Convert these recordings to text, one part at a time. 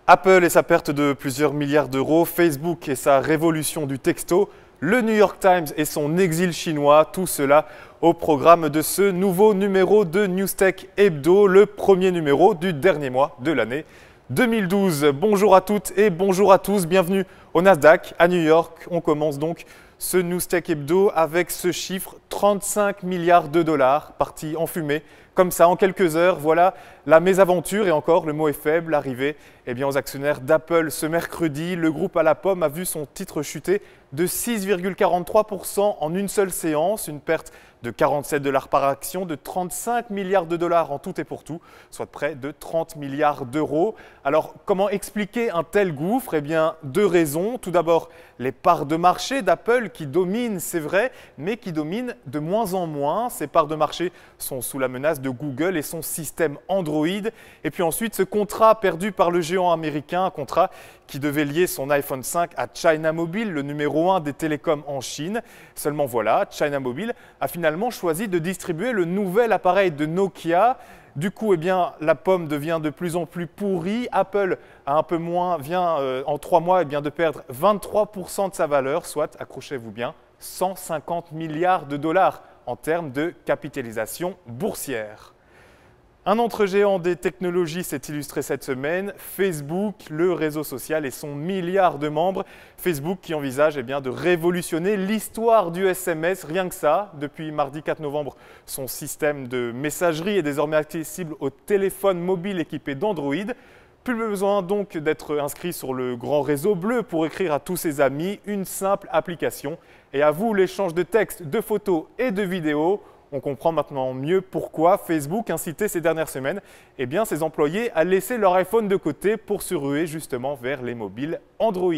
Apple et sa perte de plusieurs milliards d'euros, Facebook et sa révolution du texto, le New York Times et son exil chinois, tout cela au programme de ce nouveau numéro de Newstech Hebdo, le premier numéro du dernier mois de l'année 2012. Bonjour à toutes et bonjour à tous, bienvenue au Nasdaq à New York. On commence donc ce Newstech Hebdo avec ce chiffre 35 milliards de dollars partis en fumée. Comme ça, en quelques heures, voilà la mésaventure, et encore, le mot est faible, arrivé aux actionnaires d'Apple ce mercredi. Le groupe à la pomme a vu son titre chuter de 6,43% en une seule séance, une perte de 47 $ par action, de 35 milliards de dollars en tout et pour tout, soit près de 30 milliards d'euros. Alors, comment expliquer un tel gouffre? Eh bien, deux raisons. Tout d'abord, les parts de marché d'Apple qui dominent, c'est vrai, mais qui dominent de moins en moins. Ces parts de marché sont sous la menace de Google et son système Android. Et puis ensuite, ce contrat perdu par le géant américain, un contrat qui devait lier son iPhone 5 à China Mobile, le numéro 1 des télécoms en Chine. Seulement voilà, China Mobile a finalement choisi de distribuer le nouvel appareil de Nokia. Du coup, la pomme devient de plus en plus pourrie. Apple a un peu moins, vient en 3 mois de perdre 23% de sa valeur, soit, accrochez-vous bien, 150 milliards de dollars en termes de capitalisation boursière. Un autre géant des technologies s'est illustré cette semaine, Facebook, le réseau social et son milliard de membres. Facebook qui envisage de révolutionner l'histoire du SMS, rien que ça. Depuis mardi 4 novembre, son système de messagerie est désormais accessible aux téléphones mobiles équipés d'Android. Plus besoin donc d'être inscrit sur le grand réseau bleu pour écrire à tous ses amis, une simple application. Et à vous l'échange de textes, de photos et de vidéos. On comprend maintenant mieux pourquoi Facebook incitait ces dernières semaines ses employés à laisser leur iPhone de côté pour se ruer justement vers les mobiles Android.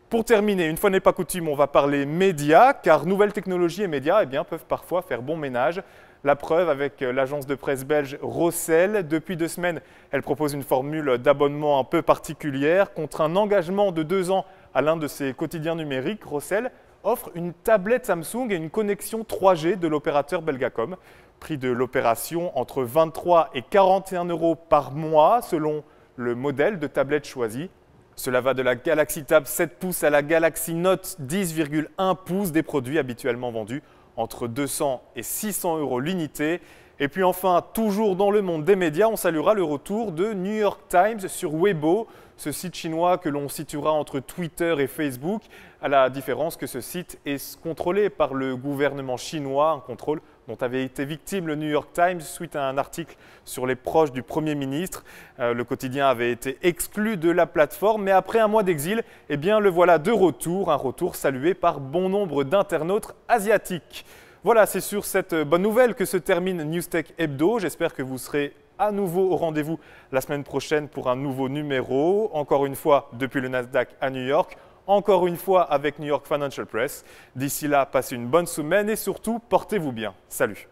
Pour terminer, une fois n'est pas coutume, on va parler médias, car nouvelles technologies et médias peuvent parfois faire bon ménage. La preuve avec l'agence de presse belge Rossel. Depuis 2 semaines, elle propose une formule d'abonnement un peu particulière. Contre un engagement de 2 ans à l'un de ses quotidiens numériques, Rossel offre une tablette Samsung et une connexion 3G de l'opérateur Belgacom. Prix de l'opération entre 23 et 41 € par mois selon le modèle de tablette choisi. Cela va de la Galaxy Tab 7 pouces à la Galaxy Note 10,1 pouces, des produits habituellement vendus entre 200 et 600 € l'unité. Et puis enfin, toujours dans le monde des médias, on saluera le retour de New York Times sur Weibo, ce site chinois que l'on situera entre Twitter et Facebook, à la différence que ce site est contrôlé par le gouvernement chinois, un contrôle dont avait été victime le New York Times suite à un article sur les proches du Premier ministre. Le quotidien avait été exclu de la plateforme, mais après un mois d'exil, le voilà de retour, un retour salué par bon nombre d'internautes asiatiques. Voilà, c'est sur cette bonne nouvelle que se termine Newstech Hebdo. J'espère que vous serez à nouveau au rendez-vous la semaine prochaine pour un nouveau numéro. Encore une fois, depuis le Nasdaq à New York. Encore une fois avec New York Financial Press. D'ici là, passez une bonne semaine et surtout, portez-vous bien. Salut!